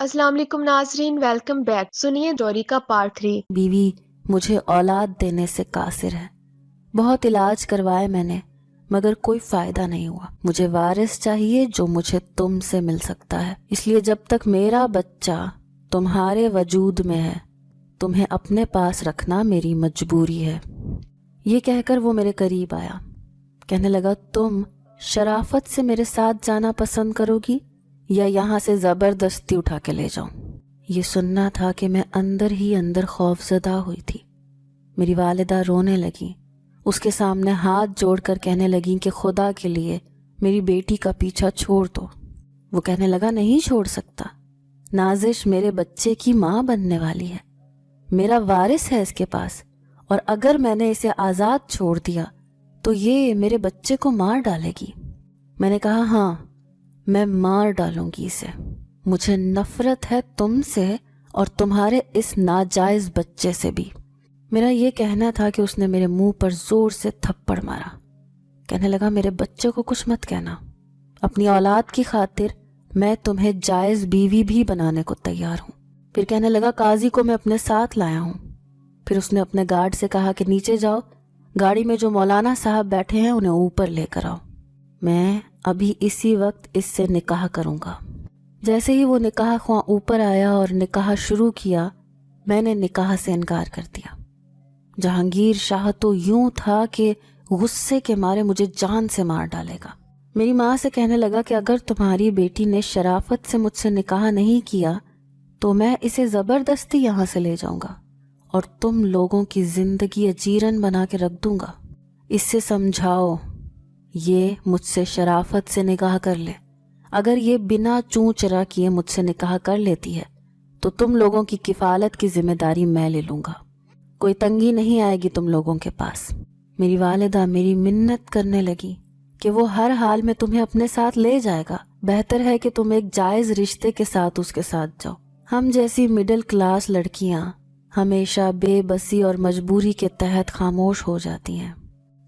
अस्सलाम वालेकुम नाजरीन, वेलकम बैक। सुनिए स्टोरी का पार्ट 3। बीवी मुझे औलाद देने से कासिर है। बहुत इलाज करवाए मैंने मगर कोई फायदा नहीं हुआ। मुझे वारिस चाहिए जो मुझे तुमसे मिल सकता है। इसलिए जब तक मेरा बच्चा तुम्हारे वजूद में है तुम्हें अपने पास रखना मेरी मजबूरी है। ये कहकर वो मेरे करीब आया। कहने लगा, तुम शराफत से मेरे साथ जाना पसंद करोगी या यहाँ से ज़बरदस्ती उठा के ले जाऊं। ये सुनना था कि मैं अंदर ही अंदर खौफजदा हुई थी। मेरी वालिदा रोने लगी, उसके सामने हाथ जोड़कर कहने लगी कि खुदा के लिए मेरी बेटी का पीछा छोड़ दो। वो कहने लगा, नहीं छोड़ सकता। नाजिश मेरे बच्चे की माँ बनने वाली है, मेरा वारिस है इसके पास, और अगर मैंने इसे आज़ाद छोड़ दिया तो ये मेरे बच्चे को मार डालेगी। मैंने कहा, हाँ मैं मार डालूंगी इसे। मुझे नफरत है तुमसे और तुम्हारे इस नाजायज बच्चे से भी। मेरा ये कहना था कि उसने मेरे मुंह पर जोर से थप्पड़ मारा। कहने लगा, मेरे बच्चे को कुछ मत कहना, अपनी औलाद की खातिर मैं तुम्हें जायज बीवी भी बनाने को तैयार हूँ। फिर कहने लगा, काजी को मैं अपने साथ लाया हूँ। फिर उसने अपने गार्ड से कहा कि नीचे जाओ, गाड़ी में जो मौलाना साहब बैठे हैं उन्हें ऊपर लेकर आओ, मैं अभी इसी वक्त इससे निकाह करूंगा। जैसे ही वो निकाह ख्वां ऊपर आया और निकाह शुरू किया, मैंने निकाह से इनकार कर दिया। जहांगीर शाह तो यूं था कि गुस्से के मारे मुझे जान से मार डालेगा। मेरी माँ से कहने लगा कि अगर तुम्हारी बेटी ने शराफत से मुझसे निकाह नहीं किया तो मैं इसे ज़बरदस्ती यहाँ से ले जाऊंगा और तुम लोगों की ज़िंदगी अजीरन बना के रख दूंगा। इससे समझाओ ये मुझसे शराफत से निकाह कर ले। अगर ये बिना चूं चरा किए मुझसे निकाह कर लेती है तो तुम लोगों की किफ़ालत की जिम्मेदारी मैं ले लूँगा, कोई तंगी नहीं आएगी तुम लोगों के पास। मेरी वालिदा मेरी मिन्नत करने लगी कि वो हर हाल में तुम्हें अपने साथ ले जाएगा, बेहतर है कि तुम एक जायज़ रिश्ते के साथ उसके साथ जाओ। हम जैसी मिडिल क्लास लड़कियां हमेशा बेबसी और मजबूरी के तहत खामोश हो जाती हैं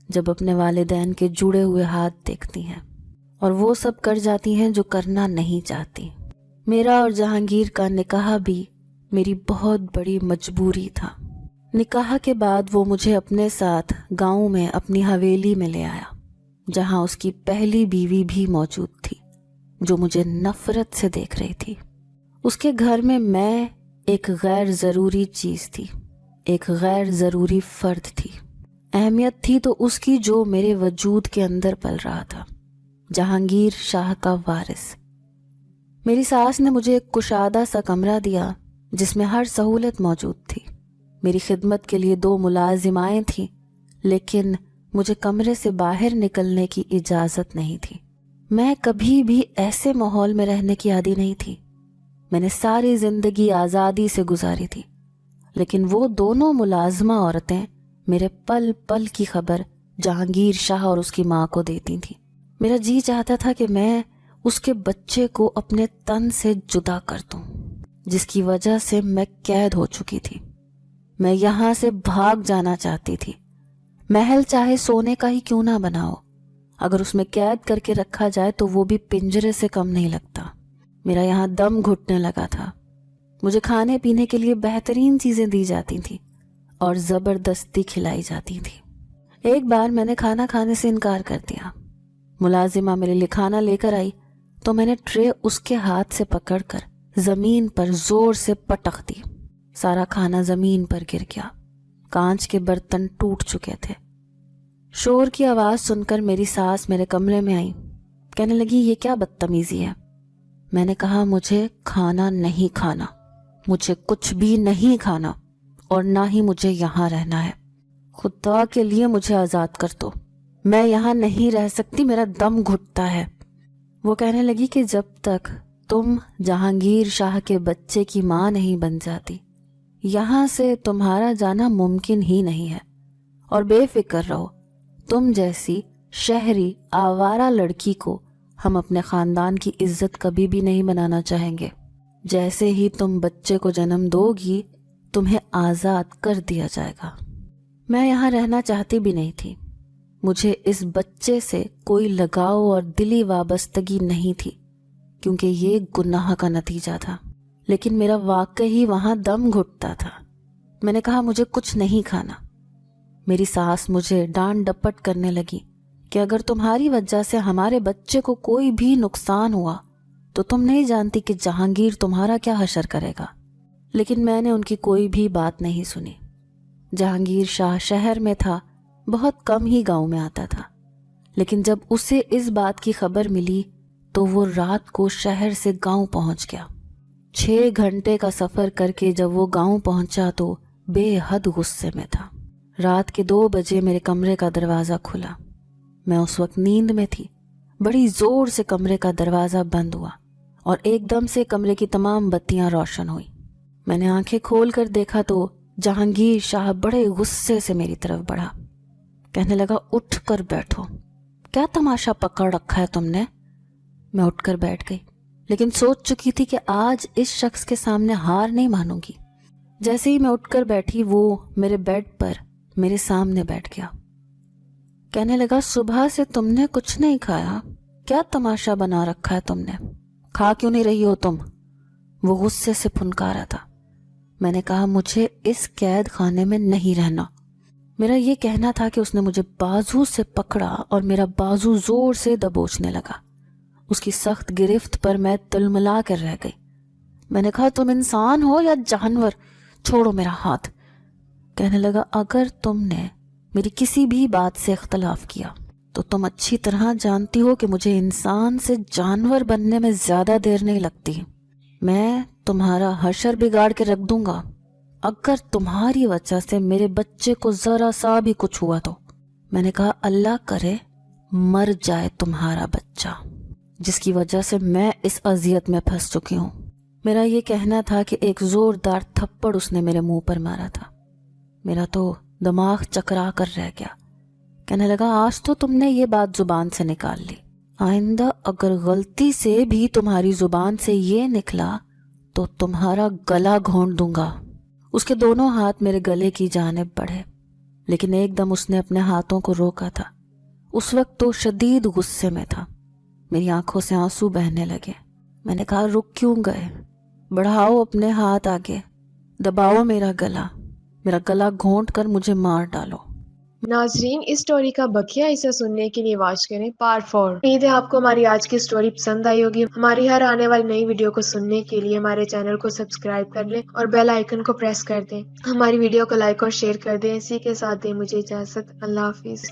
जब अपने वालिदैन के जुड़े हुए हाथ देखती हैं, और वो सब कर जाती हैं जो करना नहीं चाहती। मेरा और जहांगीर का निकाह भी मेरी बहुत बड़ी मजबूरी था। निकाह के बाद वो मुझे अपने साथ गांव में अपनी हवेली में ले आया, जहां उसकी पहली बीवी भी मौजूद थी जो मुझे नफरत से देख रही थी। उसके घर में मैं एक गैर ज़रूरी चीज़ थी, एक गैर ज़रूरी फ़र्द थी। अहमियत थी तो उसकी जो मेरे वजूद के अंदर पल रहा था, जहांगीर शाह का वारिस। मेरी सास ने मुझे एक कुशादा सा कमरा दिया जिसमें हर सहूलत मौजूद थी। मेरी खिदमत के लिए 2 मुलाजिमाएं थीं, लेकिन मुझे कमरे से बाहर निकलने की इजाज़त नहीं थी। मैं कभी भी ऐसे माहौल में रहने की आदी नहीं थी। मैंने सारी ज़िंदगी आज़ादी से गुजारी थी, लेकिन वो दोनों मुलाजमा औरतें मेरे पल पल की खबर जहांगीर शाह और उसकी माँ को देती थी। मेरा जी चाहता था कि मैं उसके बच्चे को अपने तन से जुदा कर दूं, जिसकी वजह से मैं कैद हो चुकी थी। मैं यहाँ से भाग जाना चाहती थी। महल चाहे सोने का ही क्यों ना बनाओ, अगर उसमें कैद करके रखा जाए तो वो भी पिंजरे से कम नहीं लगता। मेरा यहाँ दम घुटने लगा था। मुझे खाने पीने के लिए बेहतरीन चीज़ें दी जाती थी और ज़बरदस्ती खिलाई जाती थी। एक बार मैंने खाना खाने से इनकार कर दिया। मुलाजिमा मेरे लिए खाना लेकर आई तो मैंने ट्रे उसके हाथ से पकड़कर ज़मीन पर ज़ोर से पटक दी। सारा खाना ज़मीन पर गिर गया। कांच के बर्तन टूट चुके थे। शोर की आवाज़ सुनकर मेरी सास मेरे कमरे में आई। कहने लगी, ये क्या बदतमीज़ी है। मैंने कहा, मुझे खाना नहीं खाना, मुझे कुछ भी नहीं खाना और ना ही मुझे यहाँ रहना है। खुदा के लिए मुझे आज़ाद कर दो, मैं यहाँ नहीं रह सकती, मेरा दम घुटता है। वो कहने लगी कि जब तक तुम जहांगीर शाह के बच्चे की माँ नहीं बन जाती यहाँ से तुम्हारा जाना मुमकिन ही नहीं है, और बेफिक्र रहो, तुम जैसी शहरी आवारा लड़की को हम अपने ख़ानदान की इज्जत कभी भी नहीं बनाना चाहेंगे। जैसे ही तुम बच्चे को जन्म दोगी तुम्हें आज़ाद कर दिया जाएगा। मैं यहाँ रहना चाहती भी नहीं थी। मुझे इस बच्चे से कोई लगाव और दिली वाबस्तगी नहीं थी, क्योंकि ये गुनाह का नतीजा था। لیکن میرا واقعی وہاں دم گھٹتا تھا۔ میں نے کہا مجھے کچھ نہیں کھانا۔ میری ساس مجھے ڈانٹ ڈپٹ کرنے لگی کہ اگر تمہاری وجہ سے ہمارے بچے کو کوئی بھی نقصان ہوا تو تم نہیں جانتی کہ جہانگیر تمہارا کیا حشر کرے گا۔ لیکن میں نے ان کی کوئی بھی بات نہیں سنی۔ جہانگیر شاہ شہر میں تھا، بہت کم ہی گاؤں میں آتا تھا، لیکن جب اسے اس بات کی خبر ملی تو وہ رات کو شہر سے گاؤں پہنچ گیا۔ 6 گھنٹے کا سفر کر کے جب وہ گاؤں پہنچا تو بے حد غصے میں تھا۔ رات کے 2 بجے میرے کمرے کا دروازہ کھلا۔ میں اس وقت نیند میں تھی۔ بڑی زور سے کمرے کا دروازہ بند ہوا اور ایک دم سے کمرے کی تمام بتیاں روشن ہوئیں۔ میں نے آنکھیں کھول کر دیکھا تو جہانگیر شاہ بڑے غصے سے میری طرف بڑھا۔ کہنے لگا اٹھ کر بیٹھو، کیا تماشا پکڑ رکھا ہے تم نے؟ میں اٹھ کر بیٹھ گئی، لیکن سوچ چکی تھی کہ آج اس شخص کے سامنے ہار نہیں مانوں گی۔ جیسے ہی میں اٹھ کر بیٹھی وہ میرے بیڈ پر میرے سامنے بیٹھ گیا۔ کہنے لگا صبح سے تم نے کچھ نہیں کھایا، کیا تماشا بنا رکھا ہے تم نے؟ کھا کیوں نہیں رہی ہو تم؟ وہ غصے سے پھنکارا تھا۔ میں نے کہا مجھے اس قید خانے میں نہیں رہنا۔ میرا یہ کہنا تھا کہ اس نے مجھے بازو سے پکڑا اور میرا بازو زور سے دبوچنے لگا۔ اس کی سخت گرفت پر میں تلملا کر رہ گئی۔ میں نے کہا تم انسان ہو یا جانور؟ چھوڑو میرا ہاتھ۔ کہنے لگا اگر تم نے میری کسی بھی بات سے اختلاف کیا تو تم اچھی طرح جانتی ہو کہ مجھے انسان سے جانور بننے میں زیادہ دیر نہیں لگتی۔ میں تمہارا حشر بگاڑ کے رکھ دوں گا اگر تمہاری وجہ سے میرے بچے کو ذرا سا بھی کچھ ہوا تو۔ میں نے کہا اللہ کرے مر جائے تمہارا بچہ جس کی وجہ سے میں اس اذیت میں پھنس چکی ہوں۔ میرا یہ کہنا تھا کہ ایک زوردار تھپڑ اس نے میرے منہ پر مارا تھا۔ میرا تو دماغ چکرا کر رہ گیا۔ کہنے لگا آج تو تم نے یہ بات زبان سے نکال لی، آئندہ اگر غلطی سے بھی تمہاری زبان سے یہ نکلا تو تمہارا گلا گھونٹ دوں گا۔ اس کے دونوں ہاتھ میرے گلے کی جانب بڑھے، لیکن ایک دم اس نے اپنے ہاتھوں کو روکا تھا۔ اس وقت تو شدید غصے میں تھا۔ میری آنکھوں سے آنسو بہنے لگے۔ میں نے کہا رک کیوں گئے؟ بڑھاؤ اپنے ہاتھ آگے، دباؤ میرا گلا گھونٹ کر مجھے مار ڈالو۔ ناظرین اس سٹوری کا بقیہ حصہ سننے کے لیے واچ کریں پارٹ 4۔ امید ہے آپ کو ہماری آج کی سٹوری پسند آئی ہوگی۔ ہماری ہر آنے والی نئی ویڈیو کو سننے کے لیے ہمارے چینل کو سبسکرائب کر لیں اور بیل آئیکن کو پریس کر دیں۔ ہماری ویڈیو کو لائک اور شیئر کر دیں۔ اسی کے ساتھ دیں مجھے اجازت۔ اللہ حافظ۔